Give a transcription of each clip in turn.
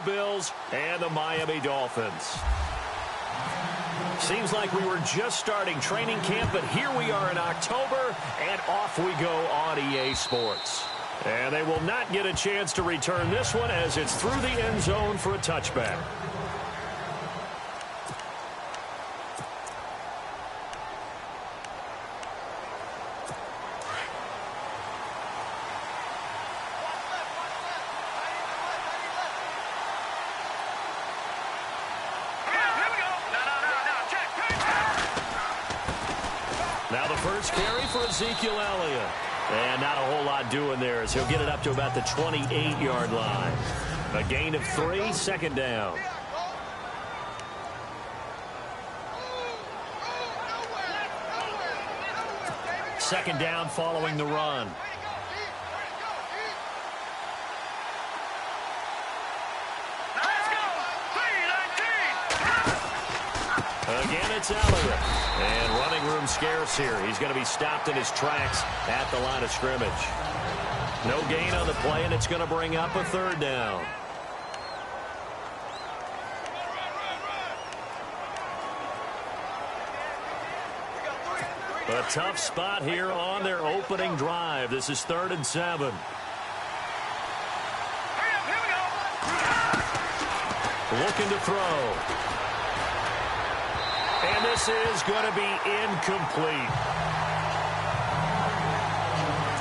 Bills and the Miami Dolphins. Seems like we were just starting training camp, but here we are in October, and off we go on EA Sports. And they will not get a chance to return this one as it's through the end zone for a touchback. Now the first carry for Ezekiel Elliott. And not a whole lot doing there as he'll get it up to about the 28-yard line. A gain of 3, 2nd down. Second down following the run. Again, it's Elliott. And running room scarce here. He's going to be stopped in his tracks at the line of scrimmage. No gain on the play, and it's going to bring up a 3rd down. A tough spot here on their opening drive. This is 3rd and 7. Looking to throw. And this is going to be incomplete.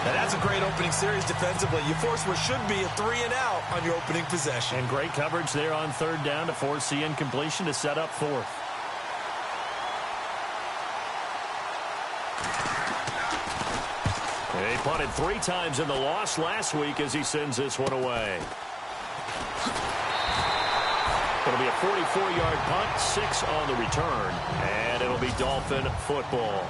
And that's a great opening series defensively. You force what should be a 3-and-out on your opening possession. And great coverage there on 3rd down to force the incompletion to set up 4th. He punted 3 times in the loss last week as he sends this one away. It'll be a 44-yard punt, 6 on the return, and it'll be Dolphin football.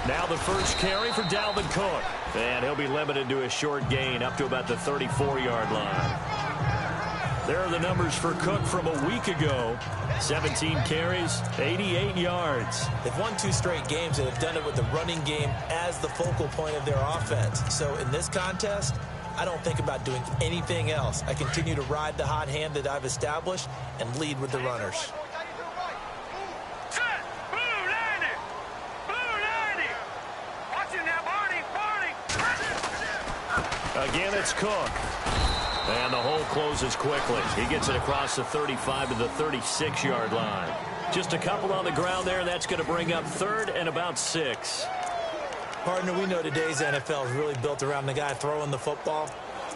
Now the first carry for Dalvin Cook, and he'll be limited to a short gain up to about the 34-yard line. There are the numbers for Cook from a week ago. 17 carries, 88 yards. They've won 2 straight games and have done it with the running game as the focal point of their offense. So in this contest, I don't think about doing anything else. I continue to ride the hot hand that I've established and lead with the runners. Again, it's Cook. And the hole closes quickly. He gets it across the 35 to the 36-yard line. Just a couple on the ground there. That's going to bring up 3rd and about 6. Partner, we know today's NFL is really built around the guy throwing the football.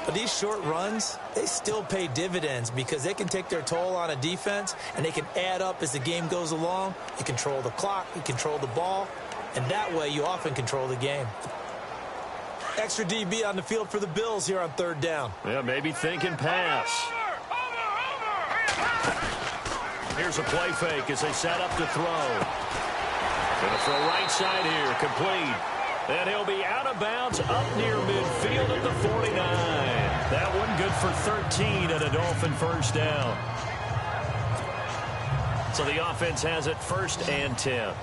But these short runs, they still pay dividends because they can take their toll on a defense, and they can add up as the game goes along. You control the clock, you control the ball, and that way you often control the game. Extra DB on the field for the Bills here on 3rd down. Yeah, maybe thinking pass. Here's a play fake as they set up to throw. Going to throw right side here, complete. And he'll be out of bounds up near midfield at the 49. That one good for 13 and a Dolphin first down. So the offense has it 1st and 10.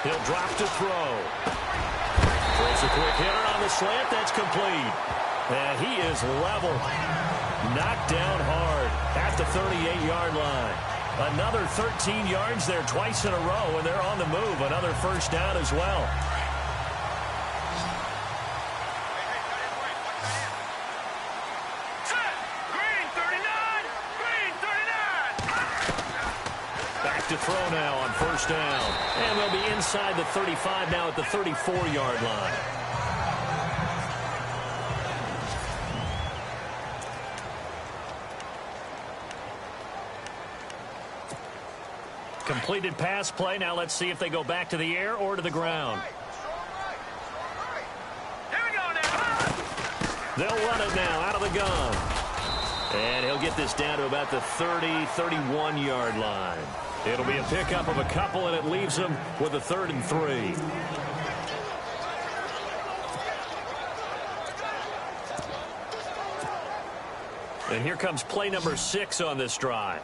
He'll drop to throw. Throws a quick hitter on the slant. That's complete. And he is level. Knocked down hard at the 38-yard line. Another 13 yards there twice in a row, and they're on the move. Another first down as well. To throw now on 1st down. And they'll be inside the 35 now at the 34-yard line. Completed pass play. Now let's see if they go back to the air or to the ground. They'll run it now out of the gun. And he'll get this down to about the 30, 31-yard line. It'll be a pickup of a couple, and it leaves them with a 3rd and 3. And here comes play number 6 on this drive.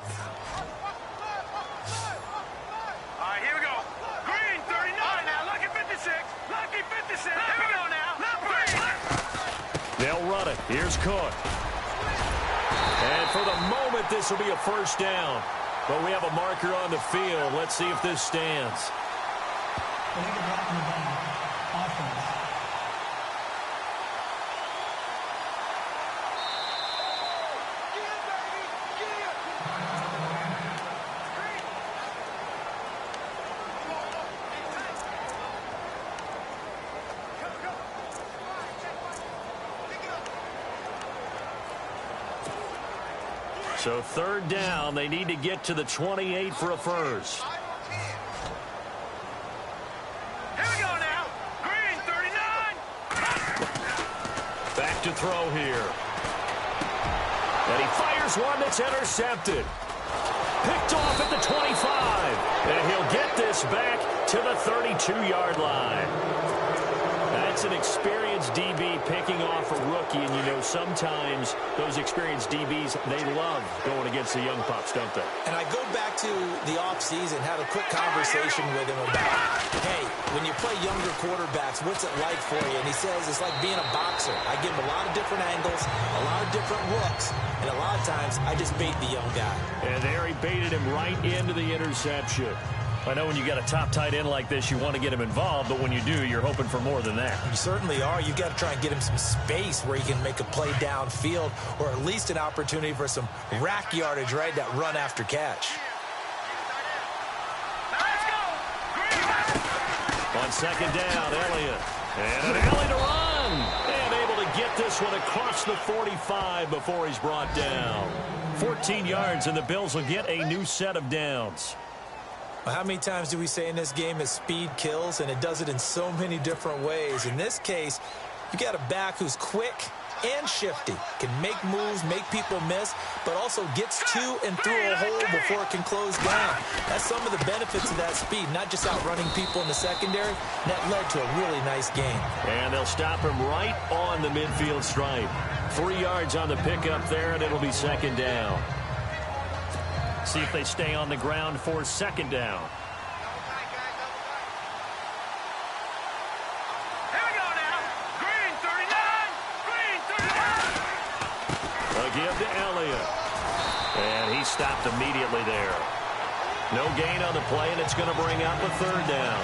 All right, here we go. Green, 39. Now, lucky 56. Lucky 56. Here we go now. They'll run it. Here's Cook. And for the moment, this will be a first down. But we have a marker on the field. Let's see if this stands. So third down, they need to get to the 28 for a first. Here we go now. Green, 39. Back to throw here. And he fires one that's intercepted. Picked off at the 25. And he'll get this back to the 32-yard line. That's an experienced DB picking off a rookie, and you know sometimes those experienced DBs, they love going against the young pups, don't they? And I go back to the offseason, had a quick conversation with him about, hey, when you play younger quarterbacks, what's it like for you? And he says it's like being a boxer. I give him a lot of different angles, a lot of different looks, and a lot of times I just bait the young guy. And there he baited him right into the interception. I know when you got a top tight end like this, you want to get him involved, but when you do, you're hoping for more than that. You certainly are. You've got to try and get him some space where he can make a play downfield, or at least an opportunity for some rack yardage, right? That run after catch. On second down, Elliott. And an alley to run. And able to get this one across the 45 before he's brought down. 14 yards, and the Bills will get a new set of downs. How many times do we say in this game that speed kills, and it does it in so many different ways? In this case, you got a back who's quick and shifty, can make moves, make people miss, but also gets to and through a hole before it can close down. That's some of the benefits of that speed, not just outrunning people in the secondary. That led to a really nice game. And they'll stop him right on the midfield stripe. 3 yards on the pickup there, and it'll be second down. See if they stay on the ground for second down. Here we go now. Green, 39. Green, 39. A give to Elliott. And he stopped immediately there. No gain on the play, and it's going to bring up a third down.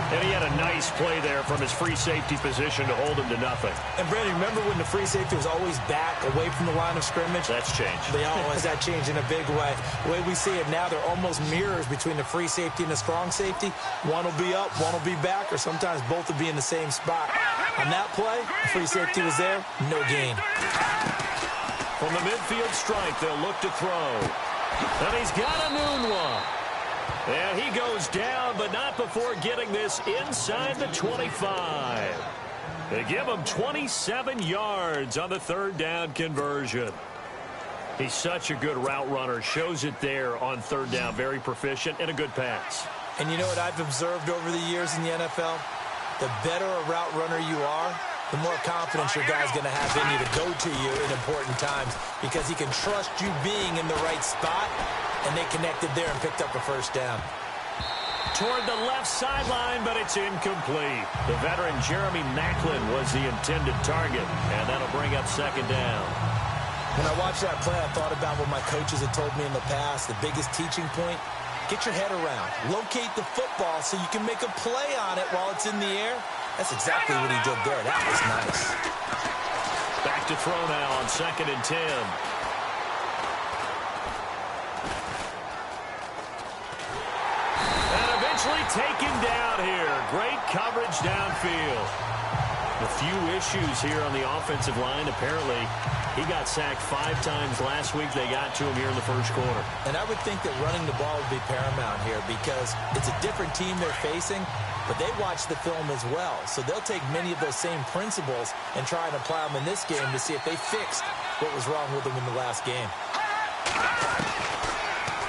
And he had a nice play there from his free safety position to hold him to nothing. And, Brandon, remember when the free safety was always back away from the line of scrimmage? That's changed. They always that changed in a big way. The way we see it now, they're almost mirrors between the free safety and the strong safety. One will be up, one will be back, or sometimes both will be in the same spot. On that play, the free safety was there, no gain. From the midfield stripe, they'll look to throw. And he's got a noon one. And he goes down, but not before getting this inside the 25. They give him 27 yards on the third down conversion. He's such a good route runner. Shows it there on third down. Very proficient and a good pass. And you know what I've observed over the years in the NFL? The better a route runner you are, the more confidence your guy's going to have in you to go to you in important times, because he can trust you being in the right spot, and they connected there and picked up a first down. Toward the left sideline, but it's incomplete. The veteran Jeremy Maclin was the intended target, and that'll bring up second down. When I watched that play, I thought about what my coaches had told me in the past. The biggest teaching point, get your head around. Locate the football so you can make a play on it while it's in the air. That's exactly what he did there. That was nice. Back to throw now on 2nd and 10. And eventually taken down here. Great coverage downfield. A few issues here on the offensive line. Apparently, he got sacked 5 times last week. They got to him here in the first quarter. And I would think that running the ball would be paramount here, because it's a different team they're facing, but they watch the film as well. So they'll take many of those same principles and try and apply them in this game to see if they fixed what was wrong with them in the last game.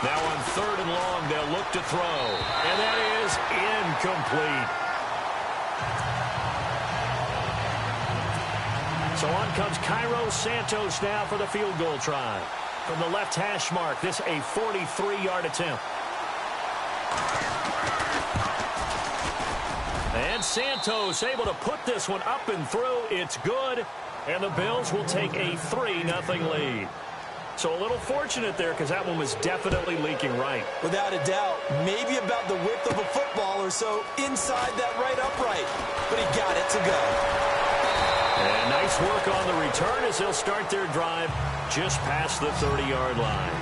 Now on 3rd and long, they'll look to throw. And that is incomplete. So on comes Cairo Santos now for the field goal try. From the left hash mark, this a 43-yard attempt. And Santos able to put this one up and through. It's good, and the Bills will take a 3-0 lead. So a little fortunate there because that one was definitely leaking right. Without a doubt, maybe about the width of a football or so inside that right upright. But he got it to go. And nice work on the return as they'll start their drive just past the 30-yard line.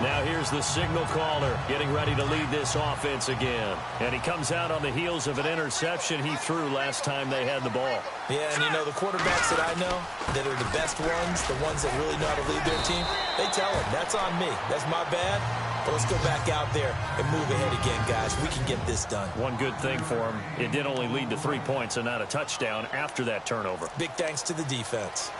Now here's the signal caller getting ready to lead this offense again. And he comes out on the heels of an interception he threw last time they had the ball. Yeah, and you know, the quarterbacks that I know that are the best ones, the ones that really know how to lead their team, they tell them, that's on me. That's my bad. But let's go back out there and move ahead again, guys. We can get this done. One good thing for him, it did only lead to 3 points and not a touchdown after that turnover. Big thanks to the defense.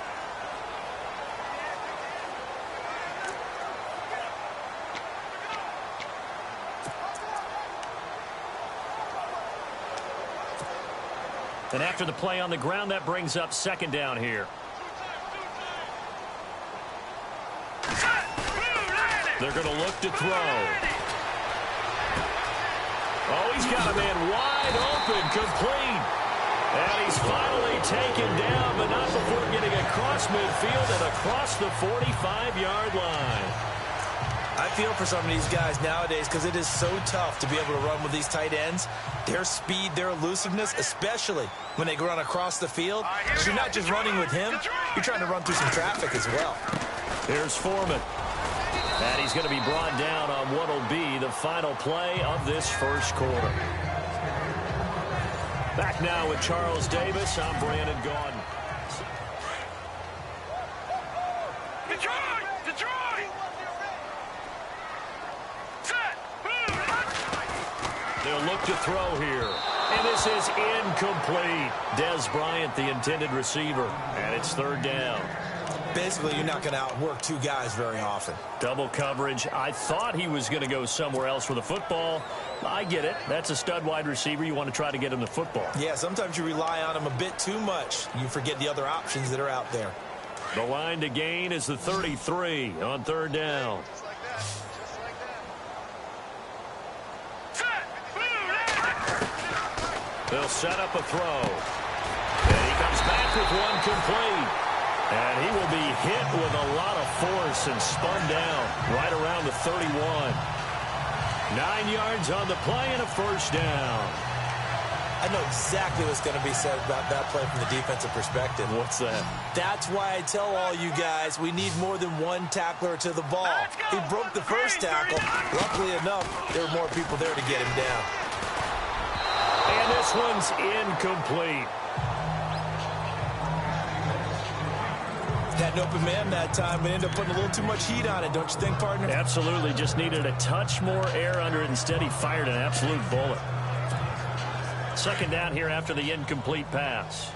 And after the play on the ground, that brings up second down here. They're going to look to throw. Oh, he's got a man wide open, complete. And he's finally taken down, but not before getting across midfield and across the 45-yard line. I feel for some of these guys nowadays because it is so tough to be able to run with these tight ends. Their speed, their elusiveness, especially when they run across the field. You're not just running with him, you're trying to run through some traffic as well. Here's Foreman. And he's going to be brought down on what will be the final play of this first quarter. Back now with Charles Davis. I'm Brandon Gaudin. They'll look to throw here. And this is incomplete. Dez Bryant, the intended receiver. And it's third down. Basically, you're not going to outwork two guys very often. Double coverage. I thought he was going to go somewhere else with the football. I get it. That's a stud wide receiver. You want to try to get him the football. Yeah, sometimes you rely on him a bit too much. You forget the other options that are out there. The line to gain is the 33 on third down. They'll set up a throw. And he comes back with one complete. And he will be hit with a lot of force and spun down right around the 31. 9 yards on the play and a first down. I know exactly what's going to be said about that play from the defensive perspective. What's that? That's why I tell all you guys we need more than one tackler to the ball. He broke the first tackle. Luckily enough, there were more people there to get him down. And this one's incomplete. Had an open man that time, but ended up putting a little too much heat on it, don't you think, partner? Absolutely. Just needed a touch more air under it. Instead, he fired an absolute bullet. Second down here after the incomplete pass.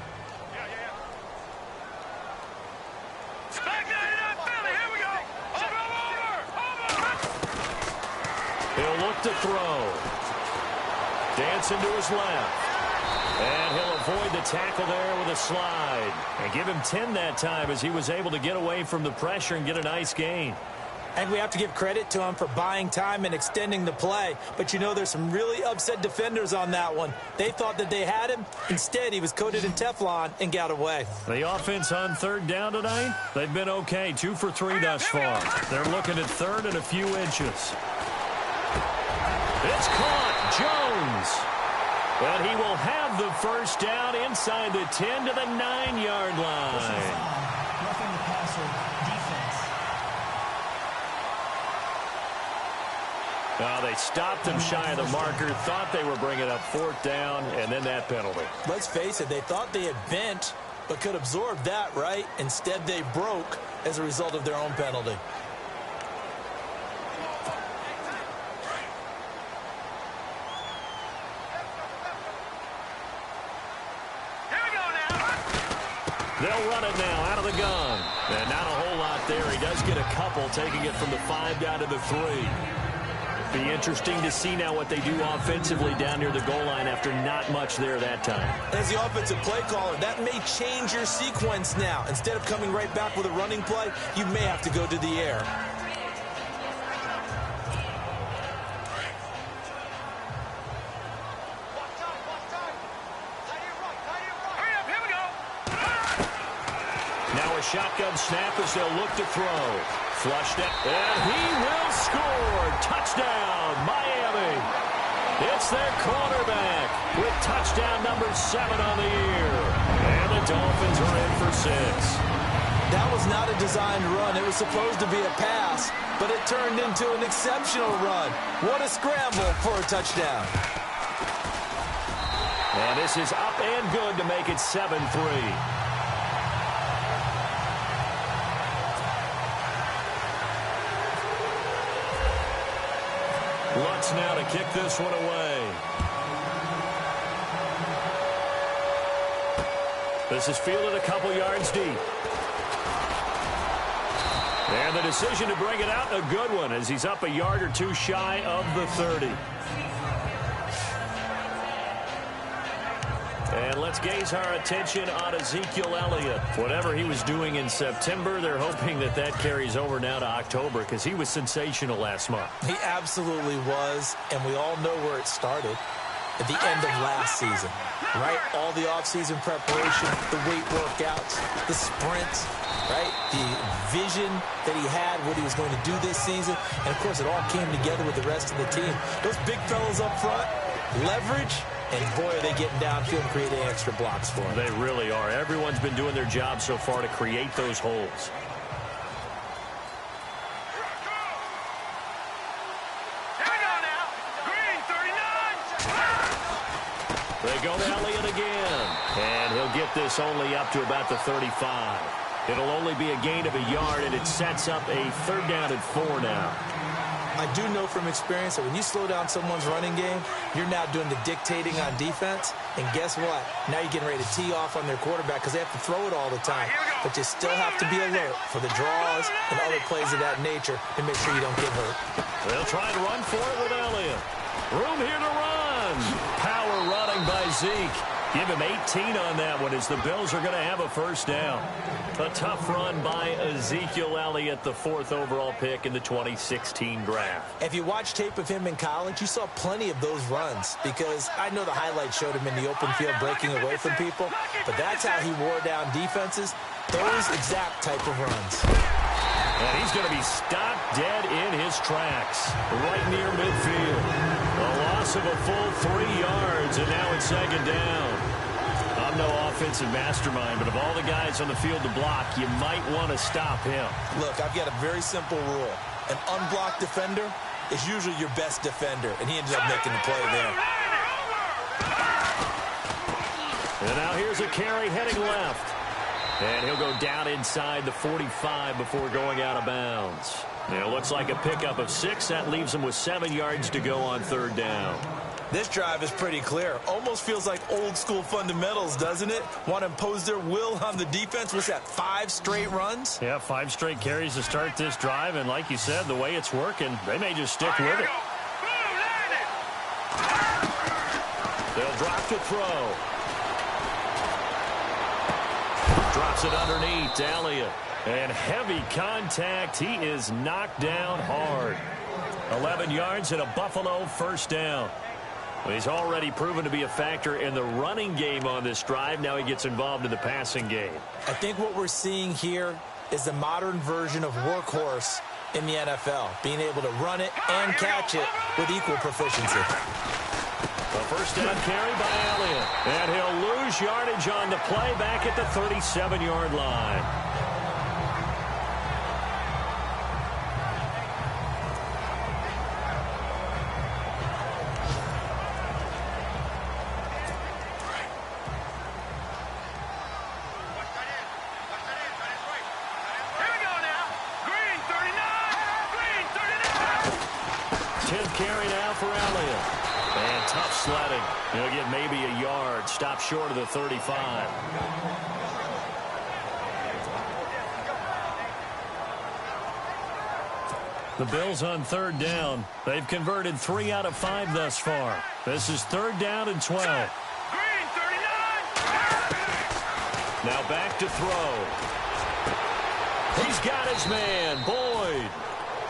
He'll look to throw. Dancing to his left. And he'll avoid the tackle there with a slide. And give him 10 that time as he was able to get away from the pressure and get a nice gain. And we have to give credit to him for buying time and extending the play. But, you know, there's some really upset defenders on that one. They thought that they had him. Instead, he was coated in Teflon and got away. The offense on third down tonight, they've been okay. 2 for 3 thus far. They're looking at third and a few inches. It's caught. Jones. But he will have the first down inside the 10 to the 9-yard line. Roughing the passer defense. They stopped him shy of the marker, thought they were bringing up fourth down, and then that penalty. Let's face it, they thought they had bent, but could absorb that, right? Instead, they broke as a result of their own penalty. They'll run it now out of the gun. And not a whole lot there. He does get a couple, taking it from the 5 down to the 3. Be interesting to see now what they do offensively down near the goal line after not much there that time. As the offensive play caller, that may change your sequence now. Instead of coming right back with a running play, you may have to go to the air. Now a shotgun snap as they'll look to throw. Flushed out, and he will score. Touchdown, Miami. It's their quarterback with touchdown number 7 on the year. And the Dolphins are in for 6. That was not a designed run. It was supposed to be a pass, but it turned into an exceptional run. What a scramble for a touchdown. And this is up and good to make it 7-3. Lutz now to kick this one away. This is fielded a couple yards deep. And the decision to bring it out, a good one, as he's up a yard or two shy of the 30. And let's gaze our attention on Ezekiel Elliott. Whatever he was doing in September, they're hoping that that carries over now to October because he was sensational last month. He absolutely was, and we all know where it started. At the end of last season, right? All the offseason preparation, the weight workouts, the sprints, right? The vision that he had, what he was going to do this season. And, of course, it all came together with the rest of the team. Those big fellas up front, leverage, and, boy, are they getting downfield and creating extra blocks for him. They really are. Everyone's been doing their job so far to create those holes. They go to Elliott again. And he'll get this only up to about the 35. It'll only be a gain of a yard, and it sets up a 3rd down and 4 now. I do know from experience that when you slow down someone's running game, you're now doing the dictating on defense. And guess what? Now you're getting ready to tee off on their quarterback because they have to throw it all the time. But you still have to be alert for the draws and other plays of that nature to make sure you don't get hurt. They'll try and run for it with Elliott. Room here to run. Power running by Zeke. Give him 18 on that one as the Bills are going to have a 1st down. A tough run by Ezekiel Elliott, the 4th overall pick in the 2016 draft. If you watch tape of him in college, you saw plenty of those runs because I know the highlights showed him in the open field breaking away from people, but that's how he wore down defenses, those exact type of runs. And he's going to be stopped dead in his tracks right near midfield. A loss of a full 3 yards, and now it's 2nd down. I'm no offensive mastermind, but of all the guys on the field to block, you might want to stop him. Look, I've got a very simple rule. An unblocked defender is usually your best defender, and he ended up making the play there. And now here's a carry heading left. And he'll go down inside the 45 before going out of bounds. And it looks like a pickup of 6. That leaves him with 7 yards to go on 3rd down. This drive is pretty clear. Almost feels like old school fundamentals, doesn't it? Want to impose their will on the defense. What's that, 5 straight runs? Yeah, 5 straight carries to start this drive. And like you said, the way it's working, they may just stick with it. They'll drop to throw. Drops it underneath to Elliott. And heavy contact. He is knocked down hard. 11 yards and a Buffalo 1st down. He's already proven to be a factor in the running game on this drive. Now he gets involved in the passing game. I think what we're seeing here is the modern version of workhorse in the NFL. Being able to run it and catch it with equal proficiency. A 1st down carry by Elliott. And he'll lose yardage on the play back at the 37-yard line. Carry now for Elliott. And tough sledding. He'll get maybe a yard. Stop short of the 35. The Bills on third down. They've converted 3 out of 5 thus far. This is third down and 12. Green, 39. Now back to throw. He's got his man, Boyd.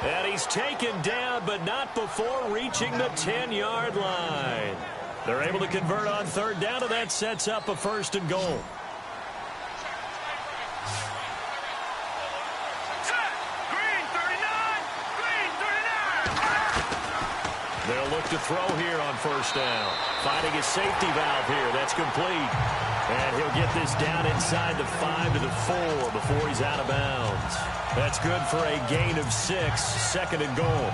And he's taken down, but not before reaching the 10-yard line. They're able to convert on third down, and that sets up a first and goal. They'll look to throw here on first down. Finding his safety valve here. That's complete. And he'll get this down inside the 5 to the 4 before he's out of bounds. That's good for a gain of 6, second and goal.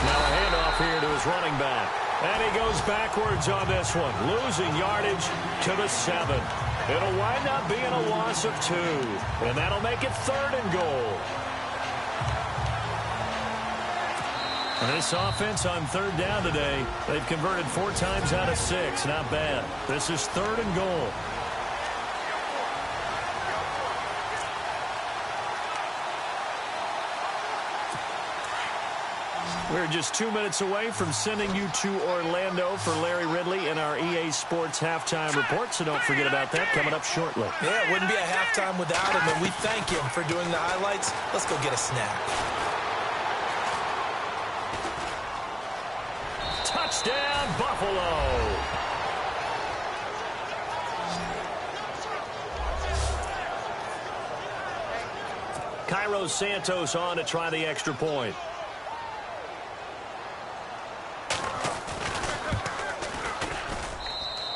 Now a handoff here to his running back. And he goes backwards on this one, losing yardage to the 7. It'll wind up being a loss of 2, and that'll make it third and goal. And this offense on third down today, they've converted 4 times out of 6. Not bad. This is third and goal. We're just 2 minutes away from sending you to Orlando for Larry Ridley in our EA Sports Halftime Report, so don't forget about that coming up shortly. Yeah, it wouldn't be a halftime without him, and we thank him for doing the highlights. Let's go get a snack. Touchdown, Buffalo! Cairo Santos on to try the extra point.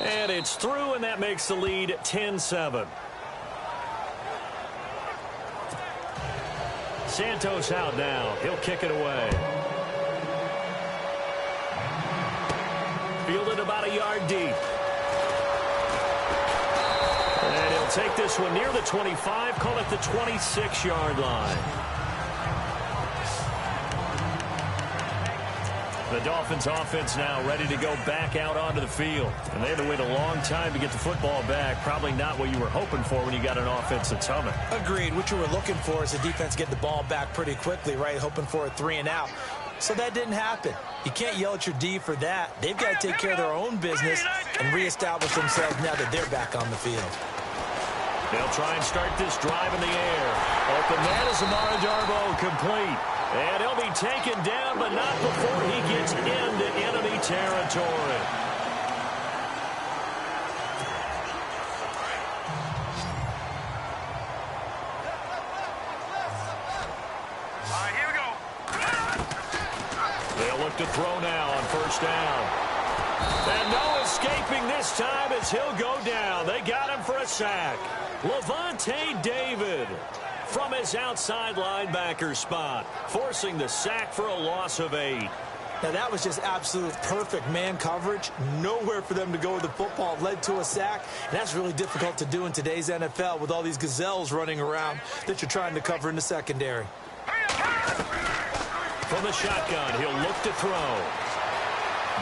And it's through, and that makes the lead 10-7. Santos out now. He'll kick it away. Fielded about a yard deep. And he'll take this one near the 25, call it the 26-yard line. The Dolphins offense now ready to go back out onto the field. And they had to wait a long time to get the football back. Probably not what you were hoping for when you got an offense that's humming. Agreed. What you were looking for is the defense get the ball back pretty quickly, right? Hoping for a 3 and out. So that didn't happen. You can't yell at your D for that. They've got to take care of their own business and reestablish themselves now that they're back on the field. They'll try and start this drive in the air. Open man is Amara Darboh, complete. And he'll be taken down, but not before he gets into enemy territory. All right, here we go. They'll look to throw now on first down. And no escaping this time as he'll go down. They got him for a sack. Levante David from his outside linebacker spot, forcing the sack for a loss of 8. Now, that was just absolute perfect man coverage. Nowhere for them to go with the football. Led to a sack. And that's really difficult to do in today's NFL with all these gazelles running around that you're trying to cover in the secondary. From the shotgun, he'll look to throw.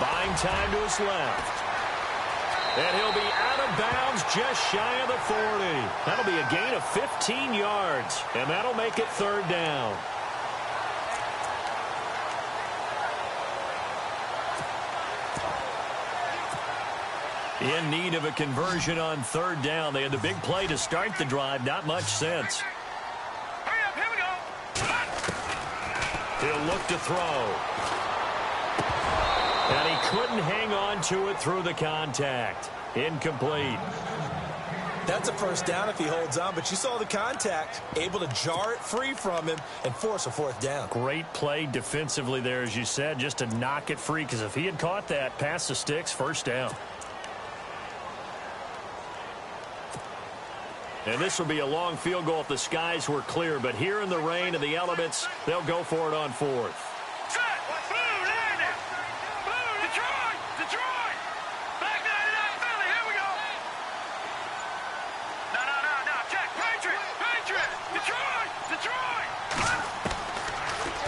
Buying time to his left. And he'll be out of bounds just shy of the 40. That'll be a gain of 15 yards. And that'll make it third down. In need of a conversion on third down. They had the big play to start the drive. Not much sense. Hurry up, here we go. He'll look to throw. And he couldn't hang on to it through the contact. Incomplete. That's a first down if he holds on, but you saw the contact. Able to jar it free from him and force a fourth down. Great play defensively there, as you said, just to knock it free, because if he had caught that, past the sticks, first down. And this will be a long field goal if the skies were clear, but here in the rain and the elements, they'll go for it on fourth.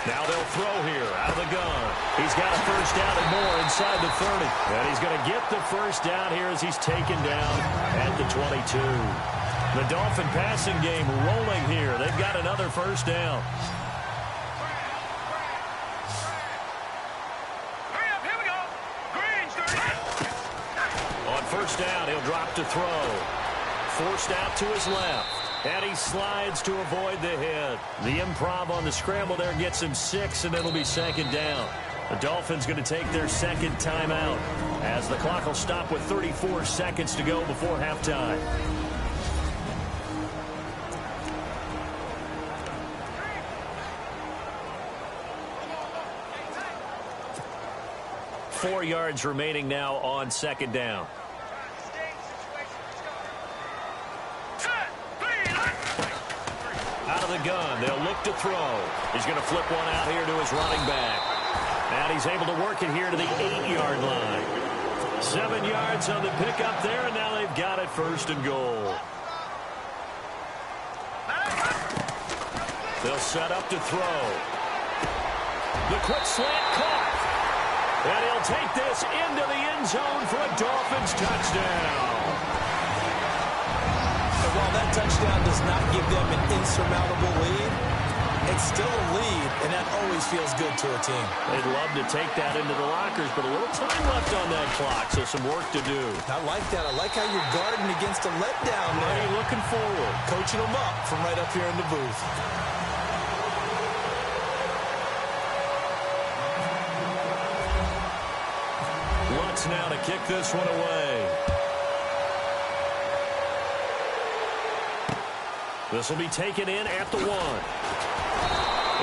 Now they'll throw here out of the gun. He's got a first down and more inside the 30. And he's going to get the first down here as he's taken down at the 22. The Dolphin passing game rolling here. They've got another first down. On first down, he'll drop to throw. Forced out to his left. And he slides to avoid the hit. The improv on the scramble there gets him 6, and it'll be second down. The Dolphins going to take their second timeout as the clock will stop with 34 seconds to go before halftime. Four yards remaining now on second down. Out of the gun, they'll look to throw. He's going to flip one out here to his running back. And he's able to work it here to the 8-yard line. 7 yards on the pickup there, and now they've got it first and goal. They'll set up to throw. The quick slant caught. And he'll take this into the end zone for a Dolphins touchdown. While that touchdown does not give them an insurmountable lead, it's still a lead, and that always feels good to a team. They'd love to take that into the lockers, but a little time left on that clock, so some work to do. I like that. I like how you're guarding against a letdown there. Are you looking forward? Coaching them up from right up here in the booth. Lutz now to kick this one away. This will be taken in at the 1.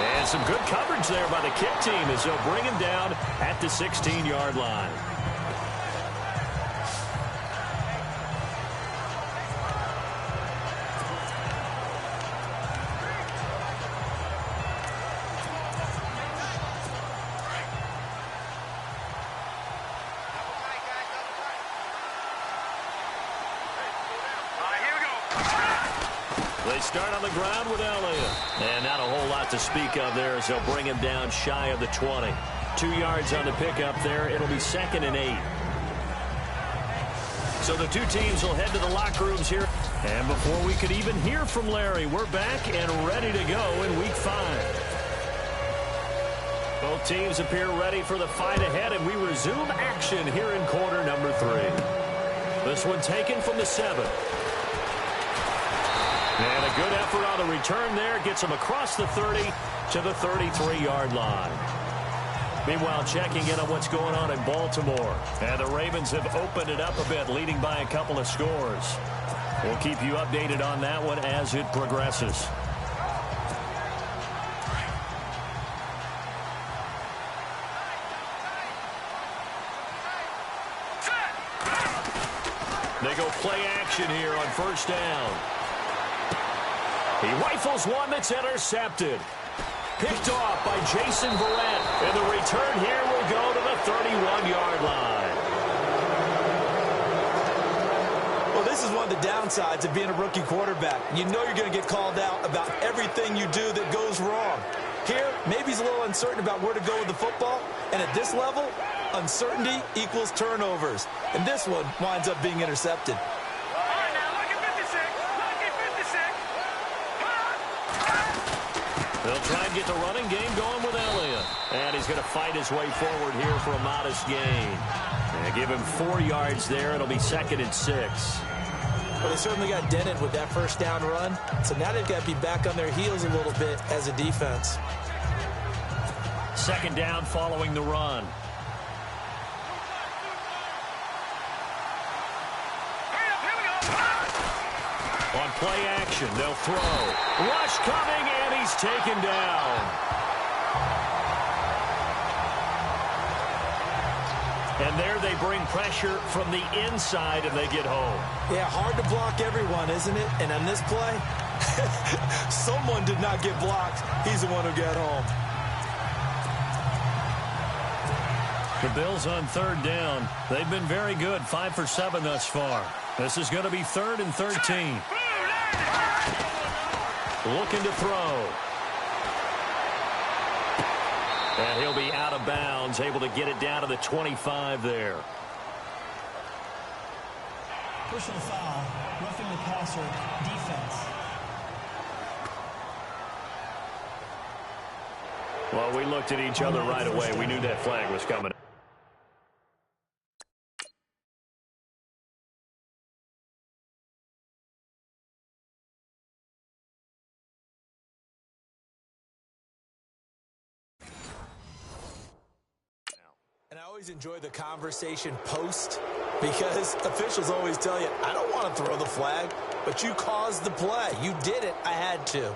And some good coverage there by the kick team as they'll bring him down at the 16-yard line. They start on the ground with Elliott. And not a whole lot to speak of there as they'll bring him down shy of the 20. 2 yards on the pickup there. It'll be 2nd and 8. So the two teams will head to the locker rooms here. And before we could even hear from Larry, we're back and ready to go in Week 5. Both teams appear ready for the fight ahead, and we resume action here in quarter number 3. This one taken from the 7. And a good effort on the return there. Gets him across the 30 to the 33-yard line. Meanwhile, checking in on what's going on in Baltimore. And the Ravens have opened it up a bit, leading by a couple of scores. We'll keep you updated on that one as it progresses. They go play action here on first down. He rifles one that's intercepted. Picked off by Jason Verrett. And the return here will go to the 31-yard line. Well, this is one of the downsides of being a rookie quarterback. You know you're going to get called out about everything you do that goes wrong. Here, maybe he's a little uncertain about where to go with the football. And at this level, uncertainty equals turnovers. And this one winds up being intercepted. They'll try and get the running game going with Elliott. And he's going to fight his way forward here for a modest gain. And give him 4 yards there. It'll be 2nd and 6. Well, they certainly got dented with that first down run. So now they've got to be back on their heels a little bit as a defense. 2nd down following the run. On play action, they'll throw. Rush coming, and he's taken down. And there they bring pressure from the inside, and they get home. Yeah, hard to block everyone, isn't it? And on this play, someone did not get blocked. He's the one who got home. The Bills on 3rd down. They've been very good, 5 for 7 thus far. This is going to be 3rd and 13. Looking to throw. And he'll be out of bounds, able to get it down to the 25 there. Personal foul, roughing the passer, defense. Well, we looked at each other right away. We knew that flag was coming. And I always enjoy the conversation post because officials always tell you, I don't want to throw the flag, but you caused the play. You did it. I had to.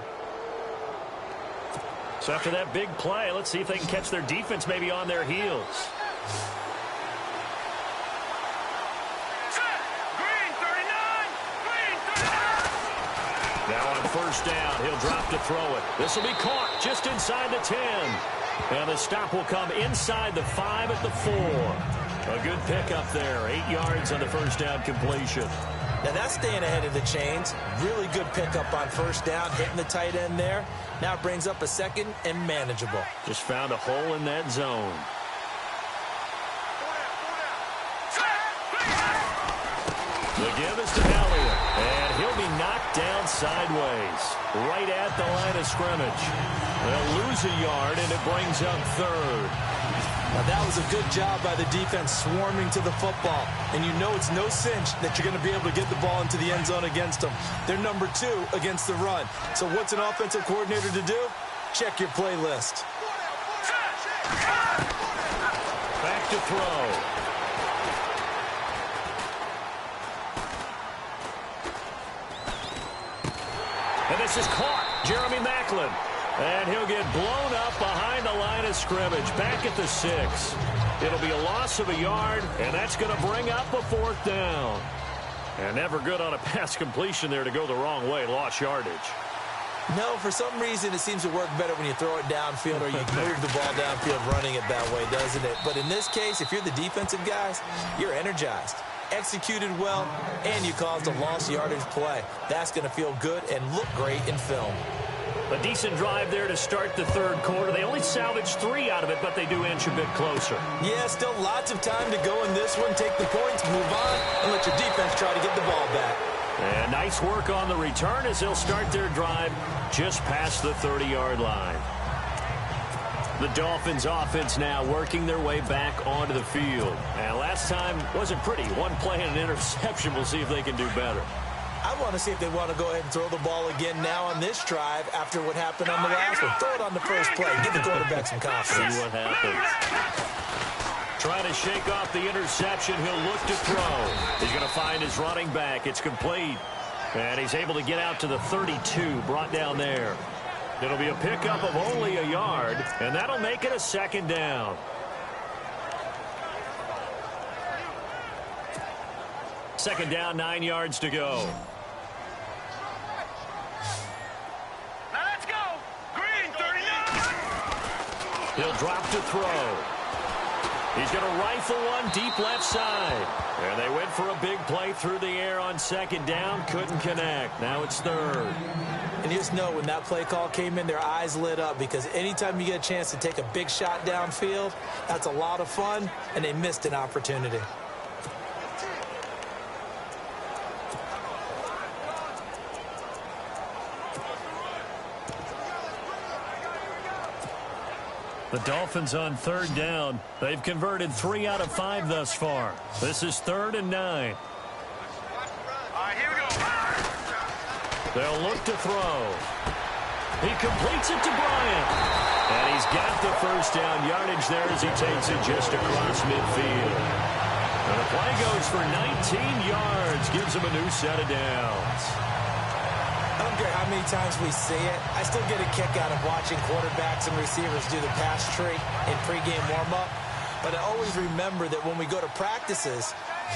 So after that big play, let's see if they can catch their defense maybe on their heels. Now on first down, he'll drop to throw it. This will be caught just inside the 10. And the stop will come inside the 5 at the 4. A good pickup there. 8 yards on the first down completion. Now that's staying ahead of the chains. Really good pickup on first down, hitting the tight end there. Now it brings up a second and manageable. Just found a hole in that zone. The give is to Elliott, and he'll be knocked down sideways, right at the line of scrimmage. They'll lose a yard, and it brings up third. Now that was a good job by the defense swarming to the football, and you know it's no cinch that you're going to be able to get the ball into the end zone against them. They're number 2 against the run. So what's an offensive coordinator to do? Check your playlist. Back to throw. And this is caught. Jeremy Maclin. And he'll get blown up behind the line of scrimmage. Back at the 6. It'll be a loss of a yard, and that's going to bring up a 4th down. And never good on a pass completion there to go the wrong way. Lost yardage. No, for some reason it seems to work better when you throw it downfield or you move the ball downfield running it that way, doesn't it? But in this case, if you're the defensive guys, you're energized, executed well, and you caused a lost yardage play. That's going to feel good and look great in film. A decent drive there to start the third quarter. They only salvaged 3 out of it, but they do inch a bit closer. Yeah, still lots of time to go in this one. Take the points, move on, and let your defense try to get the ball back. And nice work on the return as they'll start their drive just past the 30-yard line. The Dolphins offense now working their way back onto the field. And last time wasn't pretty. One play and an interception. We'll see if they can do better. I want to see if they want to go ahead and throw the ball again now on this drive after what happened on the last one. Throw it on the first play. Give the quarterback some confidence. See what happens. Trying to shake off the interception. He'll look to throw. He's going to find his running back. It's complete. And he's able to get out to the 32, brought down there. It'll be a pickup of only a yard, and that'll make it a 2nd down. Second down, 9 yards to go. Now let's go. Green, 39. He'll drop to throw. He's going to rifle one deep left side. And they went for a big play through the air on 2nd down. Couldn't connect. Now it's 3rd. And you just know when that play call came in, their eyes lit up because anytime you get a chance to take a big shot downfield, that's a lot of fun, and they missed an opportunity. The Dolphins on 3rd down. They've converted 3 out of 5 thus far. This is 3rd and 9. All right, here we go. They'll look to throw. He completes it to Bryant. And he's got the first down yardage there as he takes it just across midfield. And the play goes for 19 yards. Gives him a new set of downs. I don't care how many times we see it. I still get a kick out of watching quarterbacks and receivers do the pass tree in pregame warm-up. But I always remember that when we go to practices,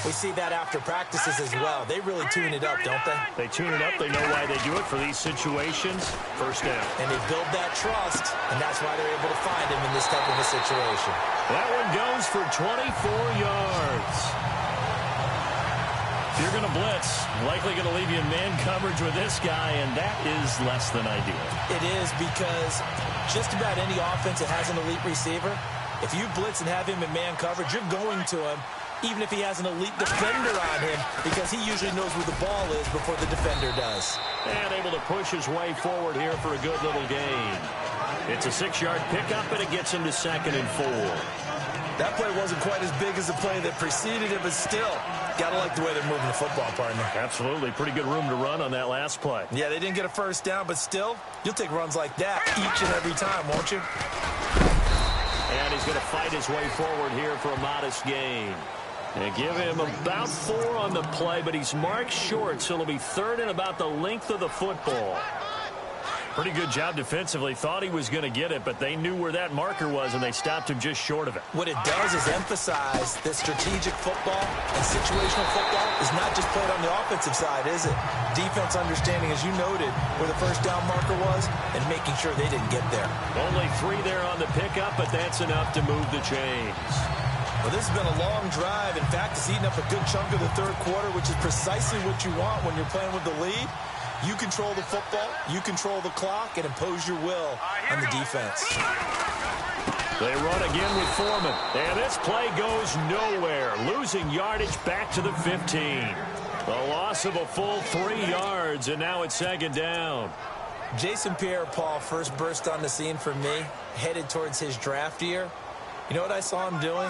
we see that after practices as well. They really tune it up, don't they? They tune it up. They know why they do it for these situations. First down. And they build that trust, and that's why they're able to find him in this type of a situation. That one goes for 24 yards. If you're going to blitz, likely going to leave you in man coverage with this guy, and that is less than ideal. It is because just about any offense that has an elite receiver, if you blitz and have him in man coverage, you're going to him, even if he has an elite defender on him, because he usually knows where the ball is before the defender does. And able to push his way forward here for a good little gain. It's a 6-yard pickup, and it gets him to 2nd and 4. That play wasn't quite as big as the play that preceded it, but still, got to like the way they're moving the football, partner. Absolutely. Pretty good room to run on that last play. Yeah, they didn't get a first down, but still, you'll take runs like that each and every time, won't you? And he's going to fight his way forward here for a modest gain. They give him about 4 on the play, but he's marked short, so it'll be 3rd and about the length of the football. Pretty good job defensively. Thought he was going to get it, but they knew where that marker was, and they stopped him just short of it. What it does is emphasize that strategic football and situational football is not just played on the offensive side, is it? Defense understanding, as you noted, where the first down marker was and making sure they didn't get there. Only 3 there on the pickup, but that's enough to move the chains. Well, this has been a long drive. In fact, it's eaten up a good chunk of the third quarter, which is precisely what you want when you're playing with the lead. You control the football, you control the clock, and impose your will on the defense. They run again with Foreman, and this play goes nowhere, losing yardage back to the 15. A loss of a full 3 yards, and now it's 2nd down. Jason Pierre-Paul first burst on the scene for me, headed towards his draft year. You know what I saw him doing?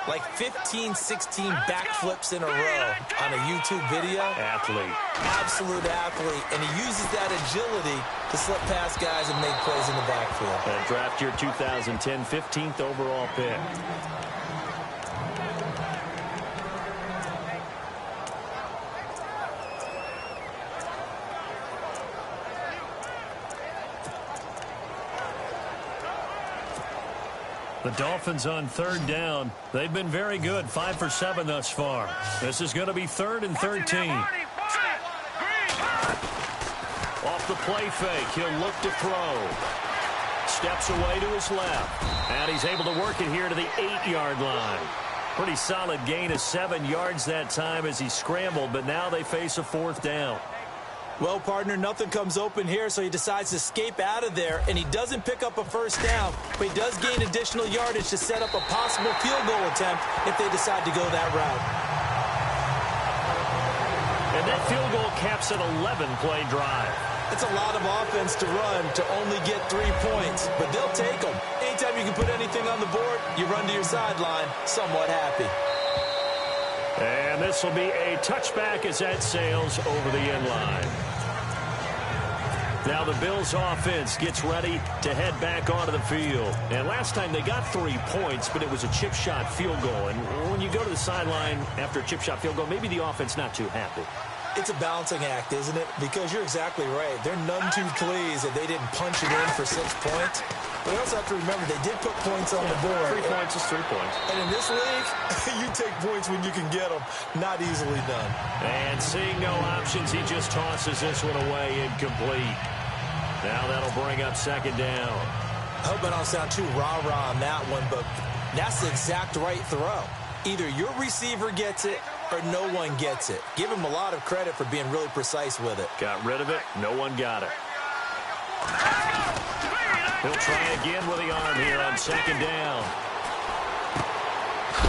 Like 15, 16 backflips in a row on a YouTube video. Athlete. Absolute athlete. And he uses that agility to slip past guys and make plays in the backfield. That draft year 2010, 15th overall pick. The Dolphins on 3rd down. They've been very good, 5 for 7 thus far. This is going to be 3rd and 13. Off the play fake, he'll look to throw. Steps away to his left. And he's able to work it here to the 8-yard line. Pretty solid gain of 7 yards that time as he scrambled, but now they face a 4th down. Well, partner, nothing comes open here, so he decides to escape out of there, and he doesn't pick up a first down, but he does gain additional yardage to set up a possible field goal attempt if they decide to go that route. And that field goal caps an 11-play drive. It's a lot of offense to run to only get 3 points, but they'll take them. Anytime you can put anything on the board, you run to your sideline somewhat happy. And this will be a touchback as that sails over the end line. Now the Bills offense gets ready to head back onto the field. And last time they got 3 points, but it was a chip shot field goal. And when you go to the sideline after a chip shot field goal, maybe the offense not too happy. It's a balancing act, isn't it? Because you're exactly right. They're none too pleased that they didn't punch it in for 6 points. But you also have to remember they did put points on the board. 3 points is 3 points. And in this league, you take points when you can get them. Not easily done. And seeing no options, he just tosses this one away incomplete. Now that'll bring up 2nd down. I hope I don't sound too rah-rah on that one, but that's the exact right throw. Either your receiver gets it or no one gets it. Give him a lot of credit for being really precise with it. Got rid of it. No one got it. He'll try again with the arm here on 2nd down.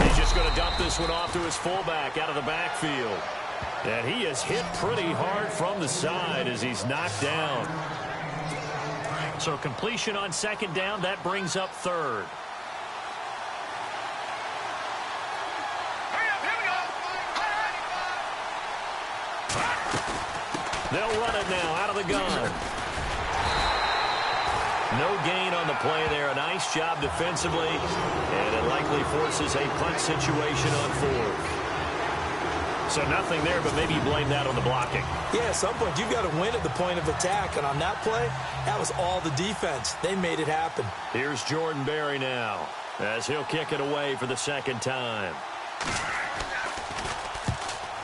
He's just going to dump this one off to his fullback out of the backfield. And he is hit pretty hard from the side as he's knocked down. So completion on 2nd down, that brings up 3rd. They'll run it now out of the gun. No gain on the play there. A nice job defensively. And it likely forces a punt situation on 4th. So nothing there, but maybe you blame that on the blocking. Yeah, at some point, you've got to win at the point of attack. And on that play, that was all the defense. They made it happen. Here's Jordan Berry now as he'll kick it away for the 2nd time.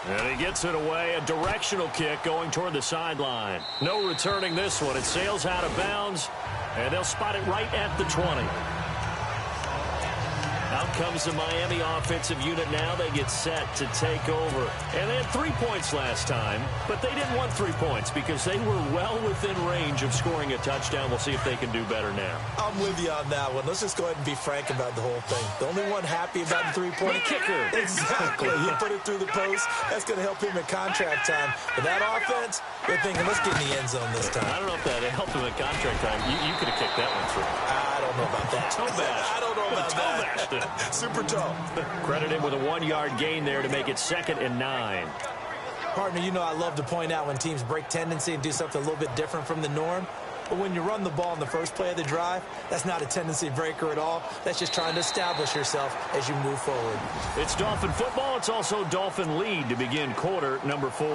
And he gets it away, a directional kick going toward the sideline. No returning this one. It sails out of bounds, and they'll spot it right at the 20. Out comes the Miami offensive unit now. They get set to take over. And they had 3 points last time, but they didn't want 3 points because they were well within range of scoring a touchdown. We'll see if they can do better now. I'm with you on that one. Let's just go ahead and be frank about the whole thing. The only one happy about the 3-point kicker. Exactly. You put it through the post. That's going to help him in contract time. But that offense, they're thinking, let's get in the end zone this time. I don't know if that helped him in contract time. You could have kicked that one through. I don't know about that. Toe bash. I don't know about that. Super toe. Credit him with a 1-yard gain there to make it 2nd and 9. Partner, you know I love to point out when teams break tendency and do something a little bit different from the norm. But when you run the ball in the first play of the drive, that's not a tendency breaker at all. That's just trying to establish yourself as you move forward. It's Dolphin football. It's also Dolphin lead to begin quarter number 4.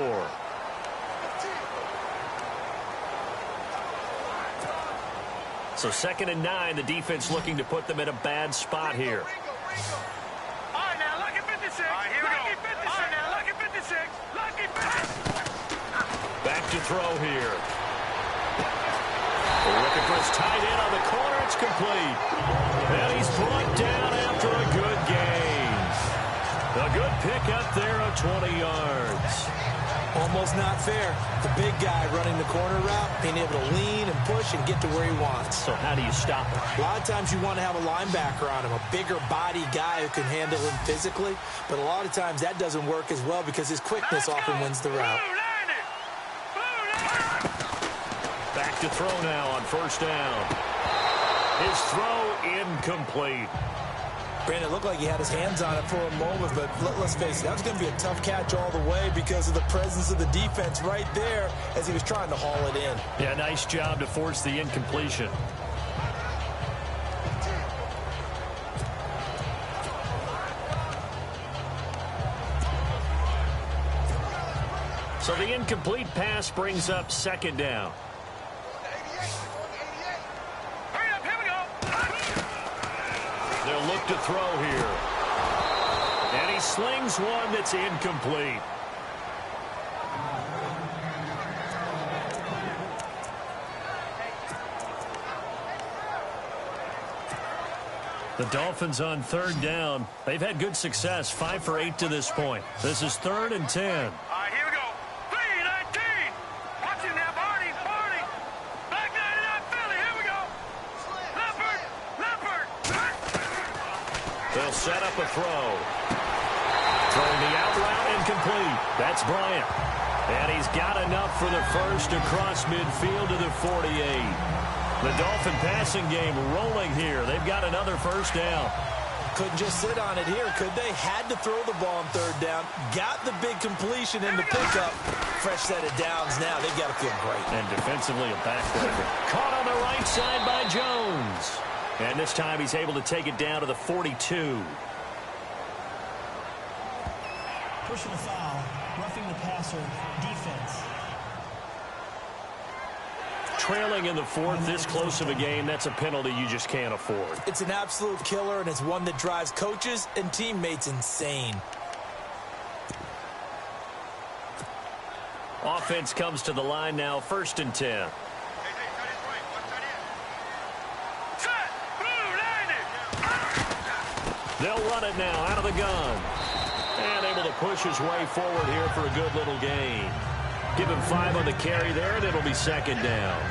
So 2nd and 9, the defense looking to put them in a bad spot here. All right, now, lucky 56. All right, here we go. Lucky 56. All right, now, lucky 56. Lucky 56. Back to throw here. Looking for his tight end on the corner. It's complete. And he's brought down after a good gain. A good pickup there of 20 yards. Almost not fair. The big guy running the corner route, being able to lean and push and get to where he wants. So how do you stop him? A lot of times you want to have a linebacker on him, a bigger body guy who can handle him physically. But a lot of times that doesn't work as well because his quickness often wins the route. Back to throw now on 1st down. His throw incomplete. Brandon, it looked like he had his hands on it for a moment, but let's face it, that was going to be a tough catch all the way because of the presence of the defense right there as he was trying to haul it in. Yeah, nice job to force the incompletion. So the incomplete pass brings up 2nd down. They'll look to throw here. And he slings one that's incomplete. The Dolphins on 3rd down. They've had good success, 5 for 8 to this point. This is 3rd and 10. All right, here we go. 3-19. Watch it now, Barney. Black 99 Philly. Here we go. Leopard. They'll set up a throw. Throwing the out route incomplete. That's Bryant. And he's got enough for the first across midfield to the 48. The Dolphin passing game rolling here. They've got another 1st down. Couldn't just sit on it here, could they? Had to throw the ball on 3rd down. Got the big completion in the pickup. Fresh set of downs now. They've got to feel great. And defensively a backbreaker. Caught on the right side by Jones. And this time he's able to take it down to the 42. Personal foul, roughing the passer, defense. Trailing in the 4th, this close of a game, that's a penalty you just can't afford. It's an absolute killer, and it's one that drives coaches and teammates insane. Offense comes to the line now, 1st and 10. They'll run it now out of the gun. And able to push his way forward here for a good little gain. Give him 5 on the carry there, and it'll be 2nd down.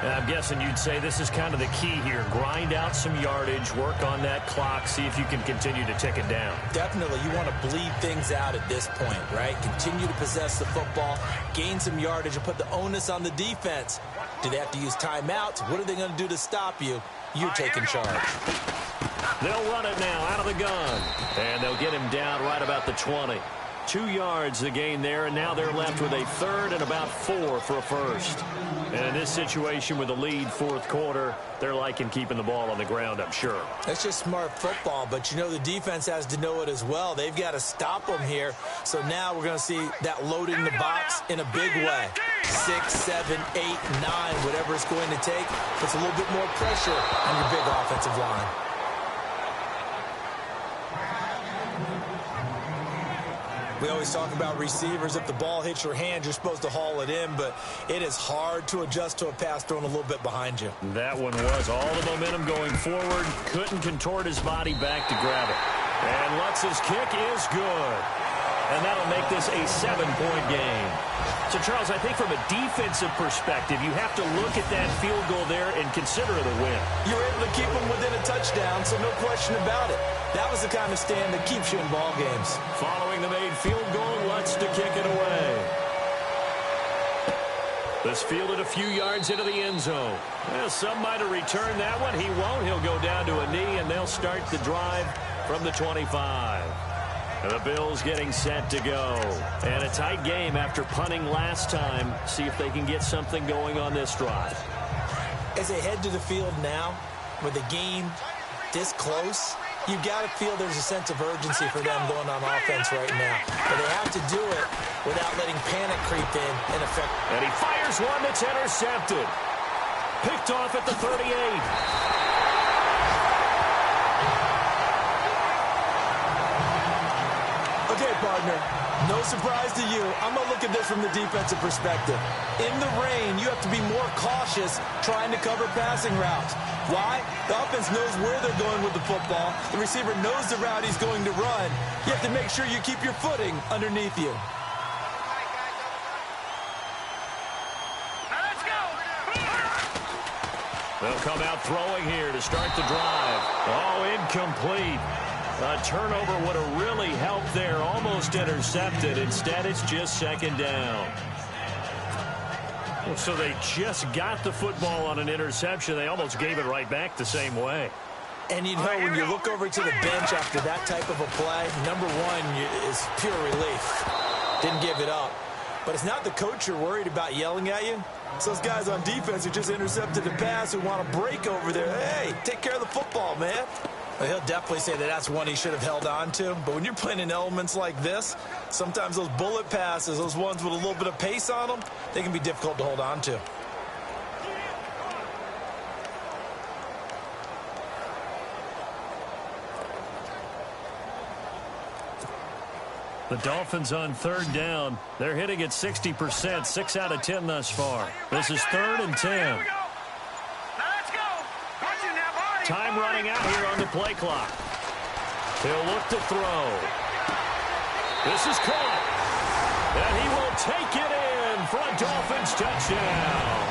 And I'm guessing you'd say this is kind of the key here. Grind out some yardage, work on that clock, see if you can continue to tick it down. Definitely. You want to bleed things out at this point, right? Continue to possess the football, gain some yardage, and put the onus on the defense. Do they have to use timeouts? What are they going to do to stop you? You're taking charge. They'll run it now out of the gun. And they'll get him down right about the 20. 2 yards the gain there, and now they're left with a 3rd and about 4 for a first. And in this situation with the lead 4th quarter, they're liking keeping the ball on the ground, I'm sure. That's just smart football, but you know the defense has to know it as well. They've got to stop them here. So now we're going to see that loading the box in a big way. 6, 7, 8, 9, whatever it's going to take, puts a little bit more pressure on your big offensive line. We always talk about receivers. If the ball hits your hand, you're supposed to haul it in, but it is hard to adjust to a pass thrown a little bit behind you. That one was all the momentum going forward. Couldn't contort his body back to grab it. And Lutz's kick is good. And that'll make this a 7-point game. So, Charles, I think from a defensive perspective, you have to look at that field goal there and consider it a win. You're able to keep them within a touchdown, so no question about it. That was the kind of stand that keeps you in ball games. Following the made field goal, Lutz to kick it away. This fielded a few yards into the end zone. Well, some might have returned that one. He won't. He'll go down to a knee, and they'll start the drive from the 25. And the Bills getting set to go. And a tight game after punting last time. See if they can get something going on this drive. As they head to the field now, with the game this close, you've got to feel there's a sense of urgency for them going on offense right now. But they have to do it without letting panic creep in effect. And he fires one that's intercepted. Picked off at the 38. Okay, partner, no surprise to you. I'm going to look at this from the defensive perspective. In the rain, you have to be more cautious trying to cover passing routes. Why? The offense knows where they're going with the football. The receiver knows the route he's going to run. You have to make sure you keep your footing underneath you. They'll come out throwing here to start the drive. Oh, incomplete. A turnover would have really helped there. Almost intercepted. Instead, it's just second down. So they just got the football on an interception. They almost gave it right back the same way. And you know, when you look over to the bench after that type of a play, number one is pure relief. Didn't give it up. But it's not the coach you're worried about yelling at you. It's those guys on defense who just intercepted the pass who want to break over there. Hey, take care of the football, man. Well, he'll definitely say that that's one he should have held on to. But when you're playing in elements like this, sometimes those bullet passes, those ones with a little bit of pace on them, they can be difficult to hold on to. The Dolphins on third down. They're hitting at 60%, 6 out of 10 thus far. This is 3rd and 10. Time running out here on the play clock. He'll look to throw. This is caught. And he will take it in for a Dolphins touchdown.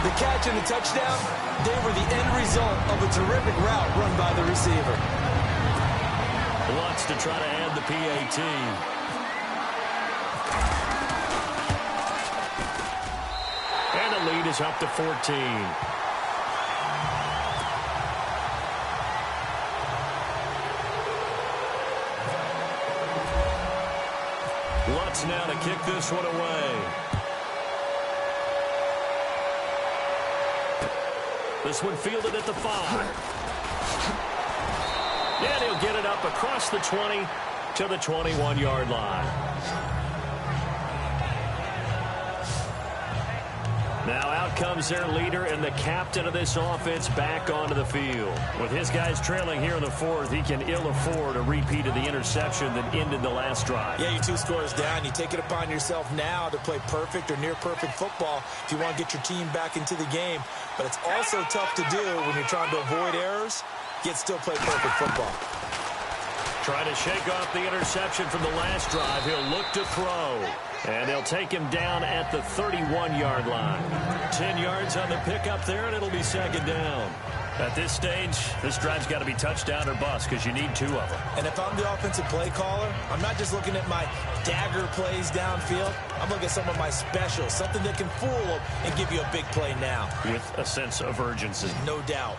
The catch and the touchdown, they were the end result of a terrific route run by the receiver. Wants to try to add the PAT. And the lead is up to 14. Lutz now to kick this one away. This one fielded at the 5. And he'll get it up across the 20 to the 21-yard line. Now out comes their leader and the captain of this offense back onto the field. With his guys trailing here in the 4th, he can ill afford a repeat of the interception that ended the last drive. Yeah, you're 2 scores down. You take it upon yourself now to play perfect or near perfect football if you want to get your team back into the game. But it's also tough to do when you're trying to avoid errors, yet still play perfect football. Trying to shake off the interception from the last drive. He'll look to throw. And they'll take him down at the 31-yard line. 10 yards on the pickup there, and it'll be second down. At this stage, this drive's got to be touchdown or bust because you need 2 of them. And if I'm the offensive play caller, I'm not just looking at my dagger plays downfield. I'm looking at some of my specials, something that can fool them and give you a big play now. With a sense of urgency. No doubt.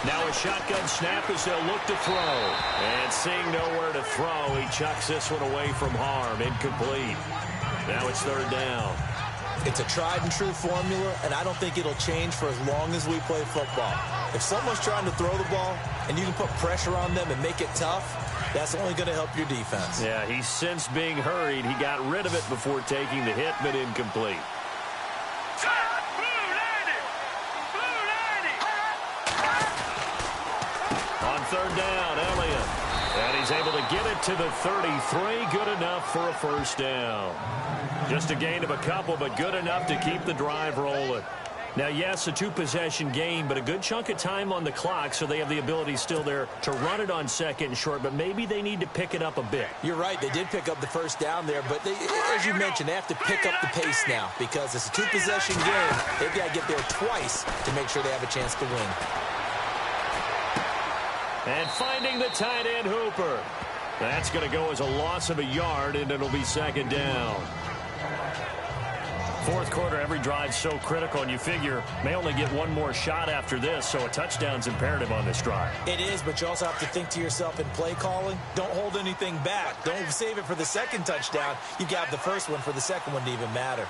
Now a shotgun snap as they'll look to throw. And seeing nowhere to throw, he chucks this one away from harm. Incomplete. Now it's 3rd down. It's a tried and true formula, and I don't think it'll change for as long as we play football. If someone's trying to throw the ball and you can put pressure on them and make it tough, that's only going to help your defense. Yeah, he's since being hurried. He got rid of it before taking the hit, but incomplete. On 3rd down, Elliott. And he's able to get it to the 33. Good enough for a first down. Just a gain of a couple, but good enough to keep the drive rolling. Now, yes, a two-possession game, but a good chunk of time on the clock, so they have the ability still there to run it on second and short, but maybe they need to pick it up a bit. You're right. They did pick up the first down there, but as you mentioned, they have to pick up the pace now because it's a two-possession game. They've got to get there twice to make sure they have a chance to win. And finding the tight end, Hooper. That's going to go as a loss of a yard, and it'll be second down. Fourth quarter, every drive's so critical, and you figure may only get one more shot after this, so a touchdown's imperative on this drive. It is, but you also have to think to yourself in play calling, don't hold anything back. Don't save it for the second touchdown. You got the first one for the second one to even matter.